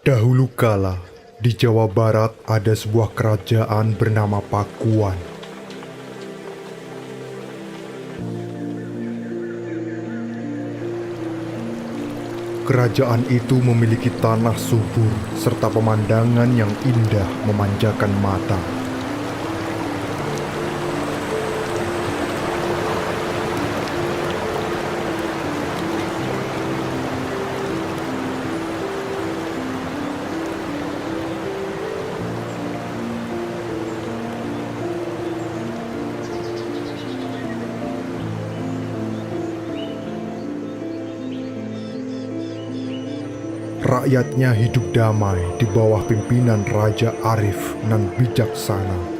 Dahulu kala, di Jawa Barat ada sebuah kerajaan bernama Pakuan. Kerajaan itu memiliki tanah subur serta pemandangan yang indah memanjakan mata. Rakyatnya hidup damai di bawah pimpinan Raja Arif dan bijaksana.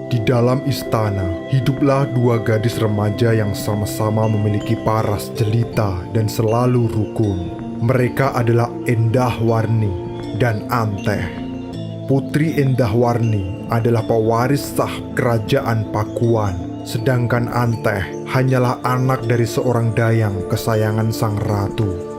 Di dalam istana, hiduplah dua gadis remaja yang sama-sama memiliki paras jelita dan selalu rukun. Mereka adalah Endahwarni dan Anteh. Putri Endahwarni adalah pewaris sah kerajaan Pakuan, sedangkan Anteh hanyalah anak dari seorang dayang kesayangan sang ratu.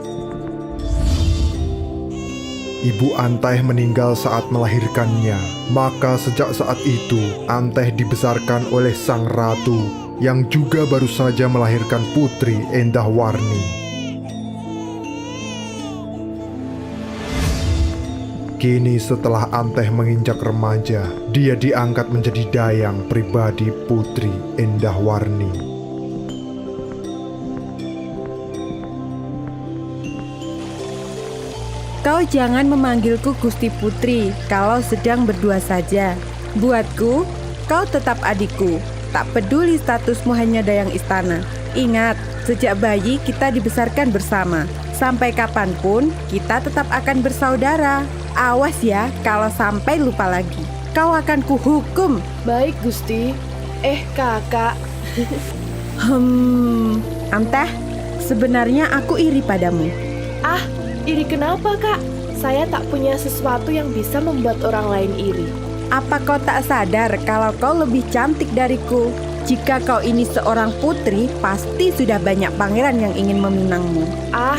Ibu Anteh meninggal saat melahirkannya, maka sejak saat itu Anteh dibesarkan oleh sang ratu yang juga baru saja melahirkan putri Endahwarni. Kini setelah Anteh menginjak remaja, dia diangkat menjadi dayang pribadi putri Endahwarni. Kau jangan memanggilku Gusti Putri kalau sedang berdua saja. Buatku, kau tetap adikku. Tak peduli statusmu hanya dayang istana. Ingat, sejak bayi kita dibesarkan bersama. Sampai kapanpun, kita tetap akan bersaudara. Awas ya kalau sampai lupa lagi. Kau akan kuhukum. Baik, Gusti. Kakak. Anteh, sebenarnya aku iri padamu. Iri kenapa, Kak? Saya tak punya sesuatu yang bisa membuat orang lain iri. Apa kau tak sadar kalau kau lebih cantik dariku? Jika kau ini seorang putri, pasti sudah banyak pangeran yang ingin meminangmu.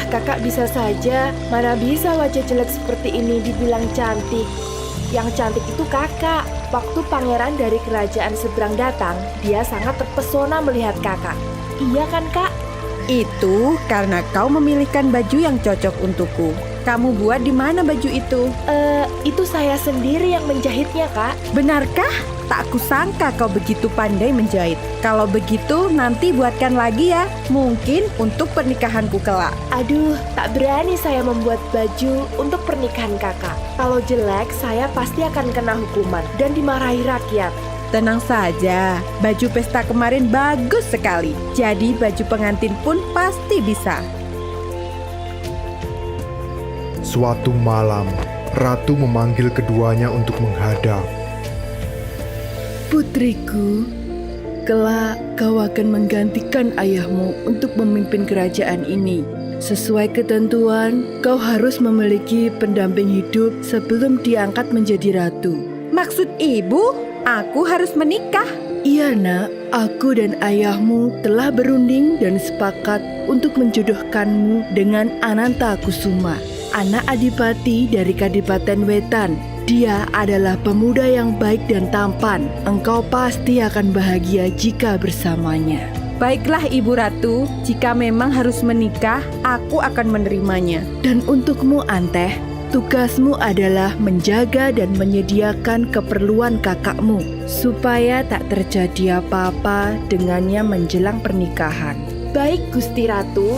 Kakak bisa saja. Mana bisa wajah jelek seperti ini dibilang cantik. Yang cantik itu kakak. Waktu pangeran dari kerajaan seberang datang, dia sangat terpesona melihat kakak. Iya kan, Kak? Itu karena kau memilihkan baju yang cocok untukku. Kamu buat di mana baju itu? Itu saya sendiri yang menjahitnya, Kak. Benarkah? Tak kusangka kau begitu pandai menjahit. Kalau begitu, nanti buatkan lagi ya. Mungkin untuk pernikahanku kelak. Aduh, tak berani saya membuat baju untuk pernikahan kakak. Kalau jelek, saya pasti akan kena hukuman dan dimarahi rakyat. Tenang saja, baju pesta kemarin bagus sekali. Jadi baju pengantin pun pasti bisa. Suatu malam, ratu memanggil keduanya untuk menghadap. Putriku, kelak kau akan menggantikan ayahmu untuk memimpin kerajaan ini. Sesuai ketentuan, kau harus memiliki pendamping hidup sebelum diangkat menjadi ratu. Maksud ibu? Aku harus menikah? Iya nak, aku dan ayahmu telah berunding dan sepakat untuk menjodohkanmu dengan Ananta Kusuma, anak adipati dari Kadipaten Wetan. Dia adalah pemuda yang baik dan tampan. Engkau pasti akan bahagia jika bersamanya. Baiklah Ibu Ratu, jika memang harus menikah, aku akan menerimanya. Dan untukmu Anteh, tugasmu adalah menjaga dan menyediakan keperluan kakakmu supaya tak terjadi apa-apa dengannya menjelang pernikahan. Baik, Gusti Ratu.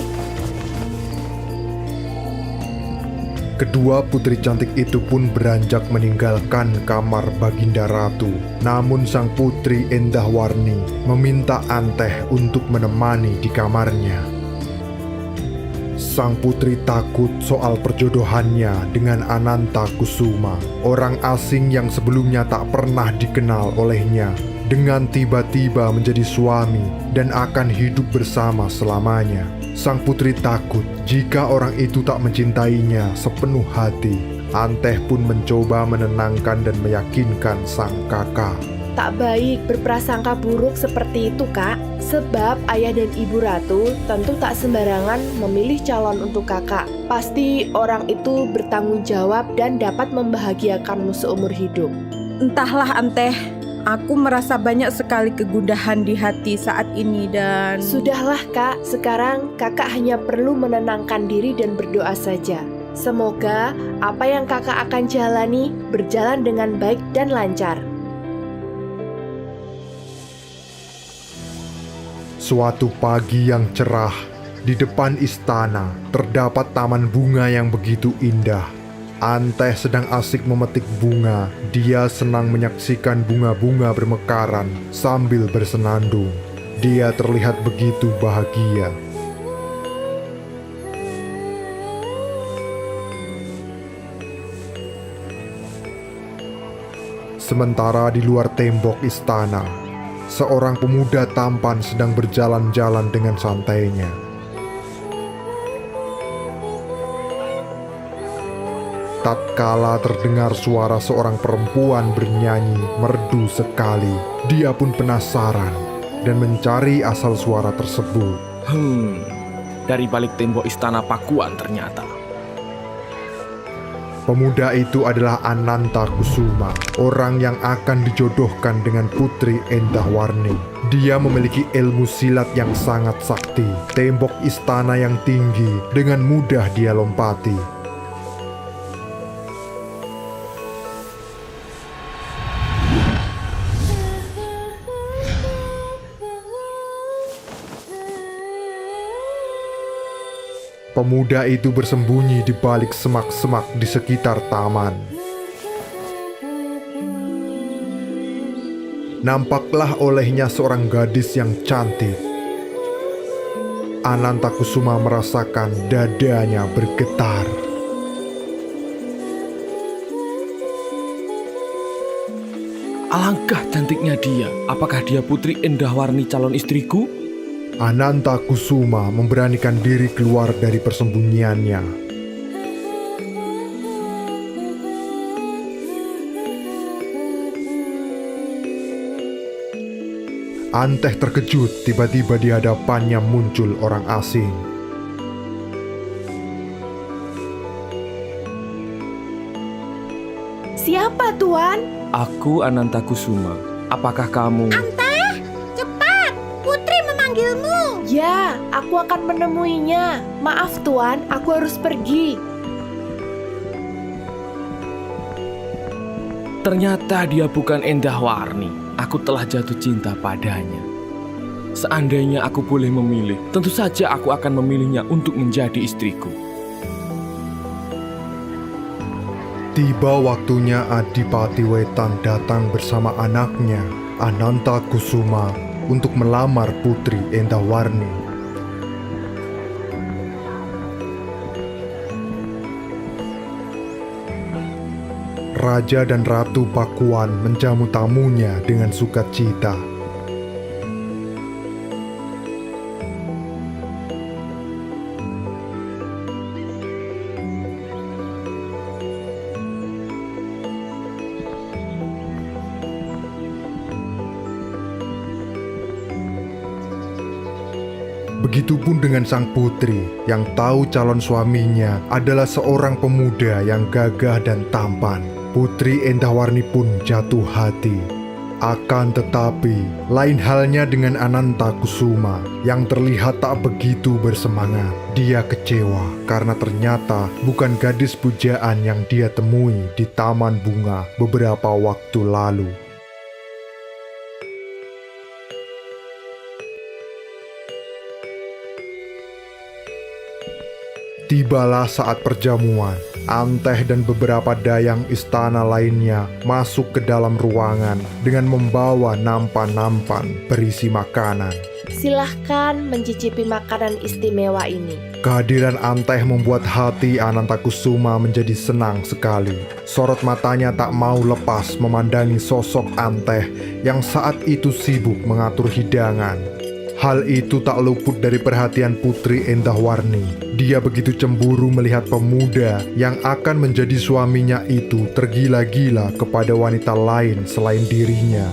Kedua putri cantik itu pun beranjak meninggalkan kamar Baginda Ratu. Namun sang putri Endahwarni meminta Anteh untuk menemani di kamarnya. Sang putri takut soal perjodohannya dengan Ananta Kusuma, orang asing yang sebelumnya tak pernah dikenal olehnya. dengan tiba-tiba menjadi suami dan akan hidup bersama selamanya. Sang putri takut jika orang itu tak mencintainya sepenuh hati. Anteh pun mencoba menenangkan dan meyakinkan sang kakak. Tak baik berprasangka buruk seperti itu, Kak. Sebab ayah dan ibu ratu tentu tak sembarangan memilih calon untuk kakak. Pasti orang itu bertanggung jawab dan dapat membahagiakanmu seumur hidup. Entahlah Anteh, aku merasa banyak sekali kegundahan di hati saat ini dan... Sudahlah, Kak. Sekarang kakak hanya perlu menenangkan diri dan berdoa saja. Semoga apa yang kakak akan jalani berjalan dengan baik dan lancar. Suatu pagi yang cerah, di depan istana terdapat taman bunga yang begitu indah. Anteh sedang asik memetik bunga. Dia senang menyaksikan bunga-bunga bermekaran sambil bersenandung. Dia terlihat begitu bahagia. Sementara di luar tembok istana, seorang pemuda tampan sedang berjalan-jalan dengan santainya. Tatkala terdengar suara seorang perempuan bernyanyi merdu sekali, dia pun penasaran dan mencari asal suara tersebut. Dari balik tembok istana Pakuan ternyata. Pemuda itu adalah Ananta Kusuma, orang yang akan dijodohkan dengan Putri Endahwarni. Dia memiliki ilmu silat yang sangat sakti. Tembok istana yang tinggi dengan mudah dia lompati. Pemuda itu bersembunyi di balik semak-semak di sekitar taman. Nampaklah olehnya seorang gadis yang cantik. Ananta Kusuma merasakan dadanya bergetar. Alangkah cantiknya dia. Apakah dia Putri Endahwarni calon istriku? Ananta Kusuma memberanikan diri keluar dari persembunyiannya. Anteh terkejut tiba-tiba di hadapannya muncul orang asing. Siapa, Tuan? Aku Ananta Kusuma. Apakah kamu... Ya, aku akan menemuinya. Maaf, Tuan, aku harus pergi. Ternyata dia bukan Endahwarni. Aku telah jatuh cinta padanya. Seandainya aku boleh memilih, tentu saja aku akan memilihnya untuk menjadi istriku. Tiba waktunya Adipati Wetan datang bersama anaknya, Ananta Kusuma, untuk melamar Putri Endahwarni. Raja dan Ratu Pakuan menjamu tamunya dengan sukacita. Begitupun dengan sang putri yang tahu calon suaminya adalah seorang pemuda yang gagah dan tampan. Putri Endahwarni pun jatuh hati. Akan tetapi, lain halnya dengan Ananta Kusuma yang terlihat tak begitu bersemangat. Dia kecewa karena ternyata bukan gadis pujaan yang dia temui di taman bunga beberapa waktu lalu. Tibalah saat perjamuan. Anteh dan beberapa dayang istana lainnya masuk ke dalam ruangan dengan membawa nampan-nampan berisi makanan. silahkan mencicipi makanan istimewa ini. Kehadiran Anteh membuat hati Anantakusuma menjadi senang sekali. Sorot matanya tak mau lepas memandangi sosok Anteh yang saat itu sibuk mengatur hidangan. Hal itu tak luput dari perhatian Putri Endahwarni. Dia begitu cemburu melihat pemuda yang akan menjadi suaminya itu tergila-gila kepada wanita lain selain dirinya.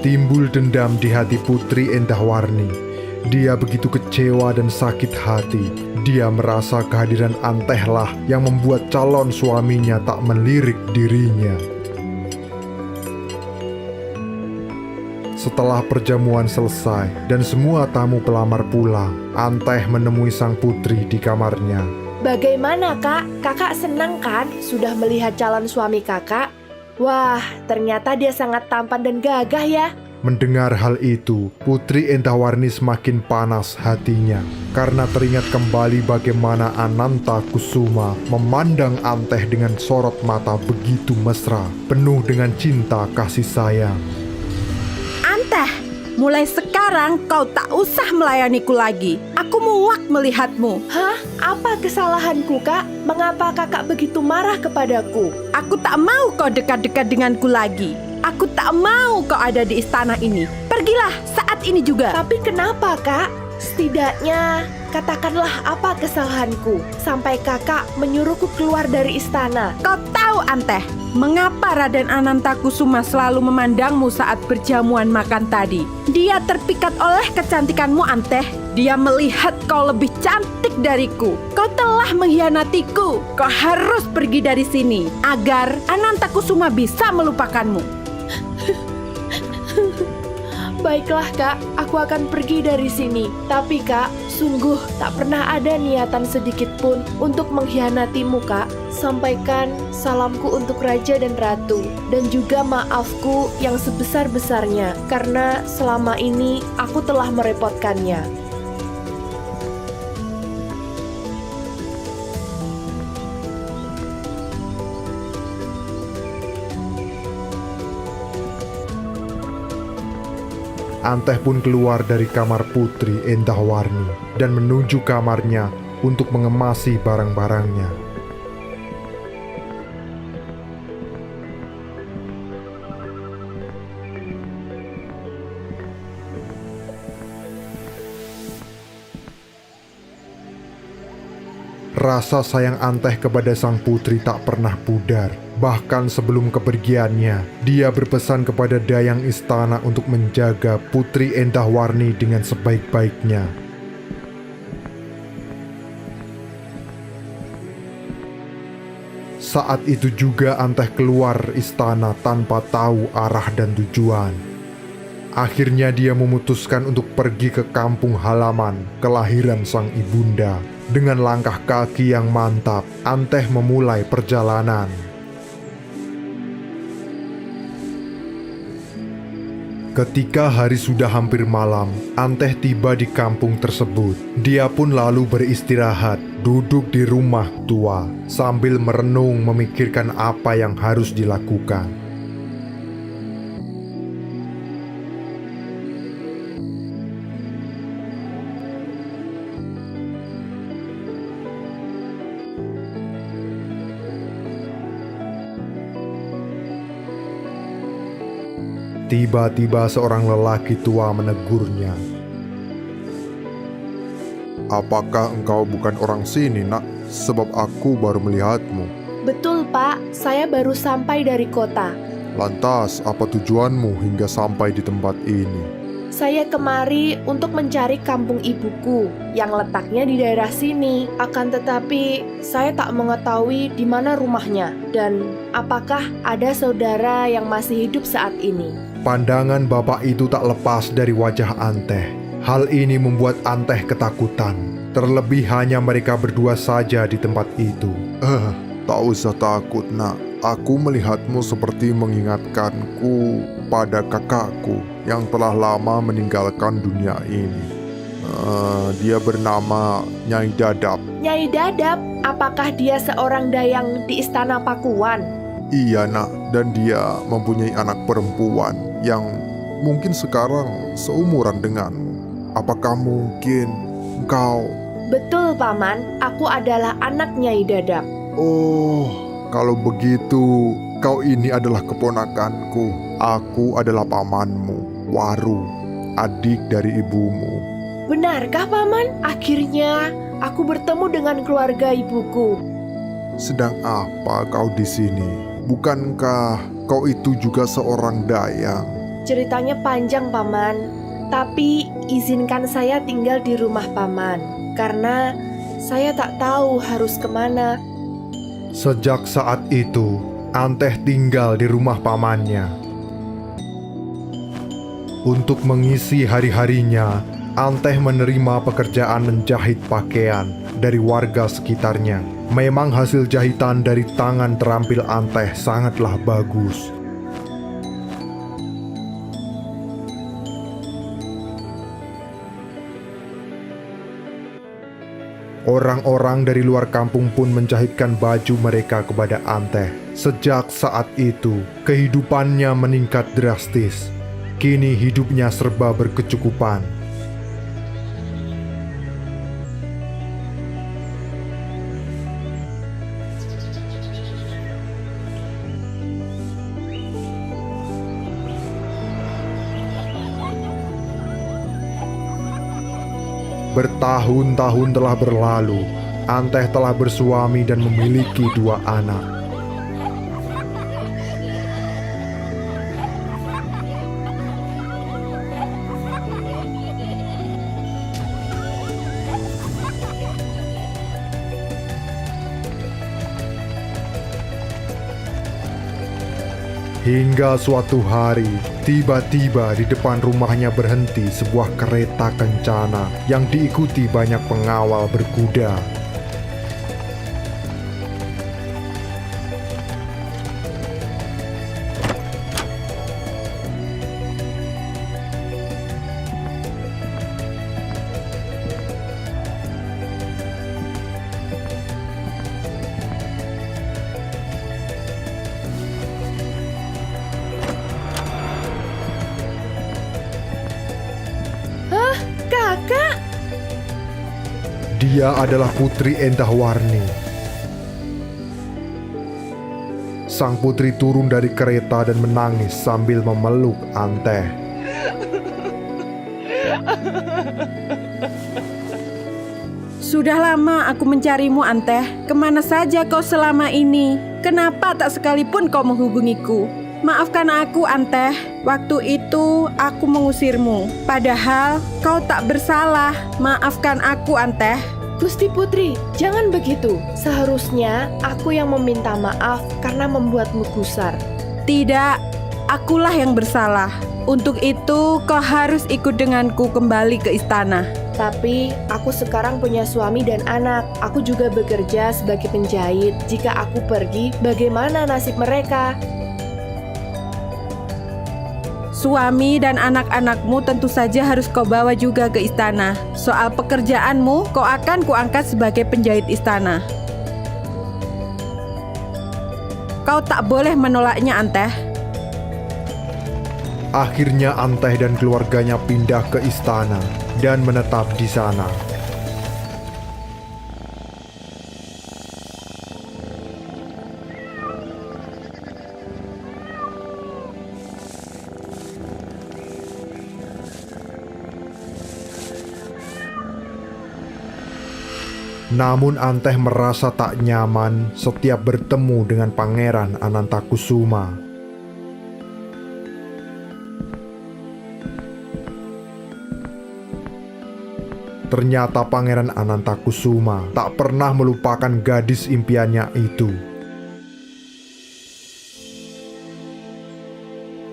Timbul dendam di hati Putri Endahwarni. Dia begitu kecewa dan sakit hati. Dia merasa kehadiran Antehlah yang membuat calon suaminya tak melirik dirinya. Setelah perjamuan selesai dan semua tamu pelamar pulang, Anteh menemui sang putri di kamarnya. Bagaimana, Kak? Kakak senang kan sudah melihat calon suami kakak? Wah, ternyata dia sangat tampan dan gagah ya. Mendengar hal itu, Putri Endahwarni semakin panas hatinya karena teringat kembali bagaimana Anantakusuma memandang Anteh dengan sorot mata begitu mesra, penuh dengan cinta kasih sayang. Anteh, mulai sekarang kau tak usah melayaniku lagi. Aku muak melihatmu. Hah? Apa kesalahanku, Kak? Mengapa kakak begitu marah kepadaku? Aku tak mau kau dekat-dekat denganku lagi. Aku tak mau kau ada di istana ini. Pergilah saat ini juga. Tapi kenapa, Kak? Setidaknya katakanlah apa kesalahanku sampai kakak menyuruhku keluar dari istana. Kau tahu, Anteh, mengapa Raden Anantakusuma selalu memandangmu saat berjamuan makan tadi? Dia terpikat oleh kecantikanmu, Anteh. Dia melihat kau lebih cantik dariku. Kau telah mengkhianatiku. Kau harus pergi dari sini agar Anantakusuma bisa melupakanmu. Baiklah, Kak, aku akan pergi dari sini. Tapi, Kak, sungguh tak pernah ada niatan sedikit pun untuk mengkhianatimu, Kak. Sampaikan salamku untuk Raja dan Ratu, dan juga maafku yang sebesar-besarnya karena selama ini aku telah merepotkannya. Anteh pun keluar dari kamar Putri Endahwarni dan menuju kamarnya untuk mengemasi barang-barangnya. Rasa sayang Anteh kepada sang putri tak pernah pudar. Bahkan sebelum kepergiannya, dia berpesan kepada dayang istana untuk menjaga Putri Endahwarni dengan sebaik-baiknya. Saat itu juga Anteh keluar istana tanpa tahu arah dan tujuan. Akhirnya dia memutuskan untuk pergi ke kampung halaman kelahiran sang ibunda. Dengan langkah kaki yang mantap, Anteh memulai perjalanan. Ketika hari sudah hampir malam, Anteh tiba di kampung tersebut. Dia pun lalu beristirahat, duduk di rumah tua, sambil merenung memikirkan apa yang harus dilakukan. Tiba-tiba seorang lelaki tua menegurnya. "Apakah engkau bukan orang sini, nak? Sebab aku baru melihatmu." Betul, Pak. Saya baru sampai dari kota. "Lantas, apa tujuanmu hingga sampai di tempat ini?" Saya kemari untuk mencari kampung ibuku yang letaknya di daerah sini. Akan tetapi, saya tak mengetahui di mana rumahnya dan apakah ada saudara yang masih hidup saat ini. Pandangan bapak itu tak lepas dari wajah Anteh. Hal ini membuat Anteh ketakutan. Terlebih hanya mereka berdua saja di tempat itu. Tak usah takut, nak. Aku melihatmu seperti mengingatkanku pada kakakku yang telah lama meninggalkan dunia ini. Dia bernama Nyai Dadap. Nyai Dadap, apakah dia seorang dayang di istana Pakuan? Iya, nak. Dan dia mempunyai anak perempuan yang mungkin sekarang seumuran denganmu. Apakah mungkin engkau... Betul, Paman. Aku adalah anak Nyai Dadap. Oh, kalau begitu, kau ini adalah keponakanku. Aku adalah pamanmu, Waru, adik dari ibumu. Benarkah, Paman? Akhirnya aku bertemu dengan keluarga ibuku. Sedang apa kau di sini? Bukankah kau itu juga seorang dayang? Ceritanya panjang, Paman. Tapi izinkan saya tinggal di rumah Paman. Karena saya tak tahu harus kemana. Sejak saat itu, Anteh tinggal di rumah pamannya. Untuk mengisi hari-harinya, Anteh menerima pekerjaan menjahit pakaian dari warga sekitarnya. Memang hasil jahitan dari tangan terampil Anteh sangatlah bagus. Orang-orang dari luar kampung pun menjahitkan baju mereka kepada Anteh. Sejak saat itu, kehidupannya meningkat drastis. Kini hidupnya serba berkecukupan. Bertahun-tahun telah berlalu, Anteh telah bersuami dan memiliki 2 anak. Hingga suatu hari, tiba-tiba di depan rumahnya berhenti sebuah kereta kencana yang diikuti banyak pengawal berkuda. Kakak, Dia adalah Putri Endahwarni. Sang putri turun dari kereta dan menangis sambil memeluk Anteh. Sudah lama aku mencarimu, Anteh. Kemana saja kau selama ini? Kenapa tak sekalipun kau menghubungiku? Maafkan aku, Anteh. Waktu itu aku mengusirmu. Padahal kau tak bersalah. Maafkan aku, Anteh. Gusti Putri, jangan begitu. Seharusnya aku yang meminta maaf karena membuatmu gusar. Tidak, akulah yang bersalah. Untuk itu kau harus ikut denganku kembali ke istana. Tapi aku sekarang punya suami dan anak. Aku juga bekerja sebagai penjahit. Jika aku pergi, bagaimana nasib mereka? Suami dan anak-anakmu tentu saja harus kau bawa juga ke istana. Soal pekerjaanmu, kau akan kuangkat sebagai penjahit istana. Kau tak boleh menolaknya, Anteh. Akhirnya Anteh dan keluarganya pindah ke istana dan menetap di sana. Namun Anteh merasa tak nyaman setiap bertemu dengan Pangeran Anantakusuma. Ternyata Pangeran Anantakusuma tak pernah melupakan gadis impiannya itu.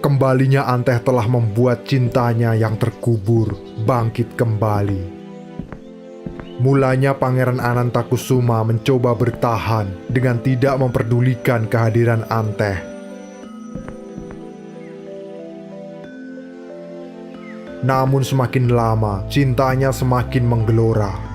Kembalinya Anteh telah membuat cintanya yang terkubur bangkit kembali. Mulanya Pangeran Anantakusuma mencoba bertahan dengan tidak memperdulikan kehadiran Anteh. Namun semakin lama, cintanya semakin menggelora.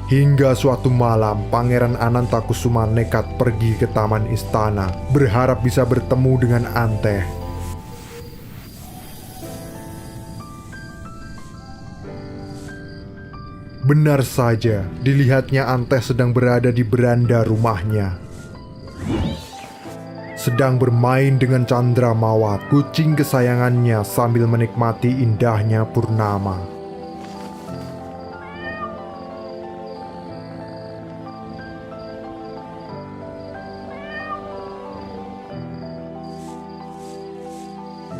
Hingga suatu malam, Pangeran Anantakusuma nekat pergi ke taman istana, berharap bisa bertemu dengan Anteh. Benar saja, dilihatnya Anteh sedang berada di beranda rumahnya. Sedang bermain dengan Candramawat, kucing kesayangannya, sambil menikmati indahnya purnama.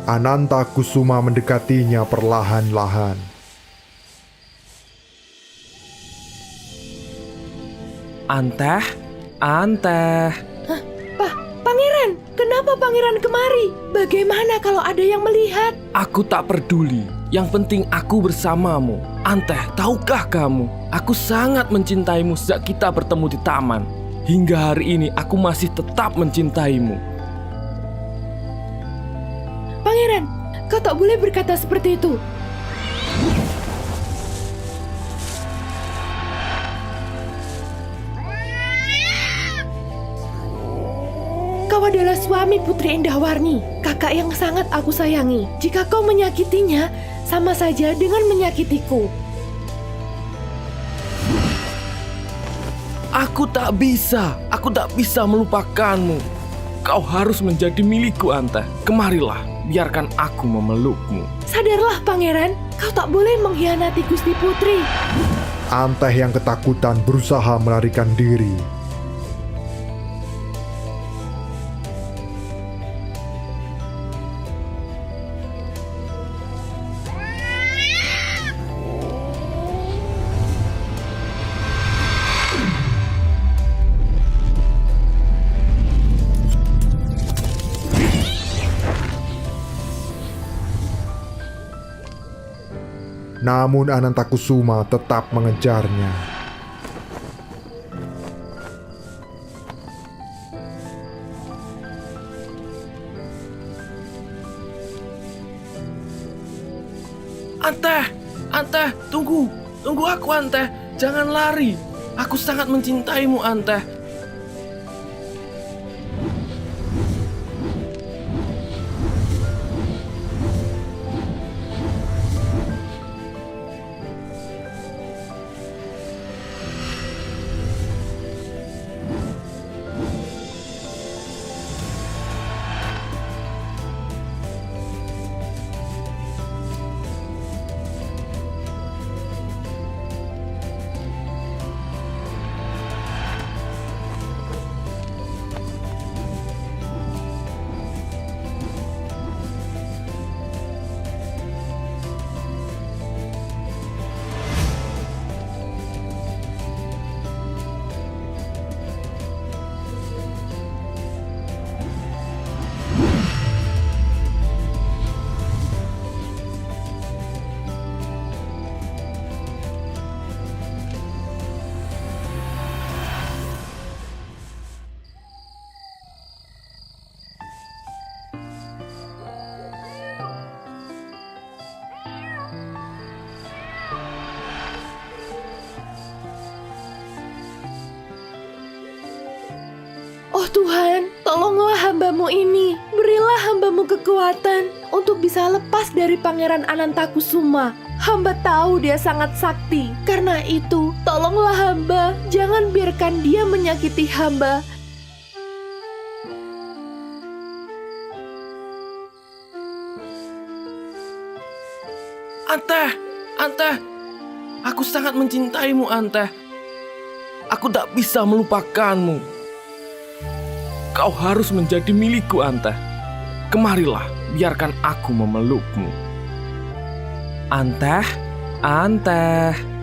Anantakusuma mendekatinya perlahan-lahan. Anteh, Anteh. Pangeran, kenapa pangeran kemari? Bagaimana kalau ada yang melihat? Aku tak peduli. Yang penting aku bersamamu. Anteh, tahukah kamu? Aku sangat mencintaimu sejak kita bertemu di taman. Hingga hari ini aku masih tetap mencintaimu. Pangeran, kau tak boleh berkata seperti itu. Kau adalah suami Putri Endahwarni, kakak yang sangat aku sayangi. Jika kau menyakitinya, sama saja dengan menyakitiku. Aku tak bisa melupakanmu. Kau harus menjadi milikku, Anteh. Kemarilah, biarkan aku memelukmu. Sadarlah pangeran, kau tak boleh mengkhianati Gusti Putri. Anteh yang ketakutan berusaha melarikan diri. Namun Anantakusuma tetap mengejarnya. Anteh, Anteh, tunggu aku, Anteh. Jangan lari. Aku sangat mencintaimu, Anteh. Oh Tuhan, tolonglah hambamu ini. Berilah hambamu kekuatan untuk bisa lepas dari Pangeran Anantakusuma. Hamba tahu dia sangat sakti. Karena itu, tolonglah hamba. Jangan biarkan dia menyakiti hamba. Anteh, Anteh. Aku sangat mencintaimu, Anteh. Aku tak bisa melupakanmu. Kau harus menjadi milikku, Anteh. Kemarilah, biarkan aku memelukmu. Anteh, Anteh.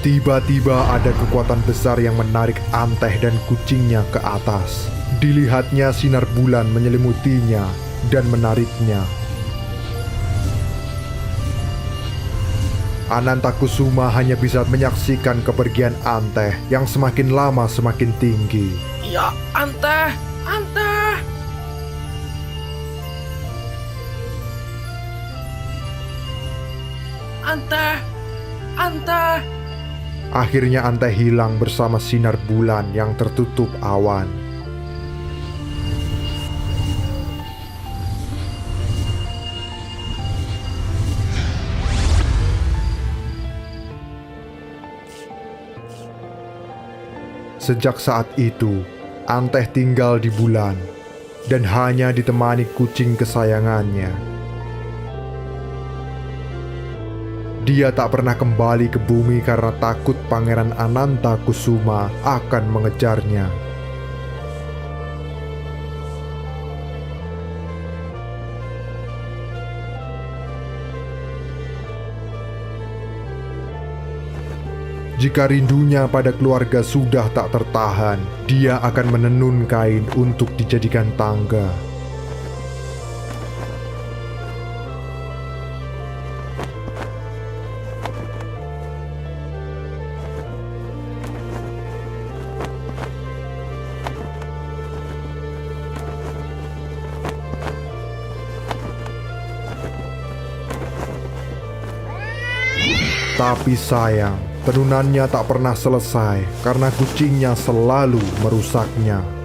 Tiba-tiba ada kekuatan besar yang menarik Anteh dan kucingnya ke atas. Dilihatnya sinar bulan menyelimutinya dan menariknya. Anantakusuma hanya bisa menyaksikan kepergian Anteh yang semakin lama semakin tinggi. Ya, Anteh, Anteh. Anteh, Anteh. Akhirnya Anteh hilang bersama sinar bulan yang tertutup awan. Sejak saat itu, Anteh tinggal di bulan dan hanya ditemani kucing kesayangannya. Dia tak pernah kembali ke bumi karena takut Pangeran Anantakusuma akan mengejarnya. Jika rindunya pada keluarga sudah tak tertahan, dia akan menenun kain untuk dijadikan tangga. Tapi sayang, tenunannya tak pernah selesai karena kucingnya selalu merusaknya.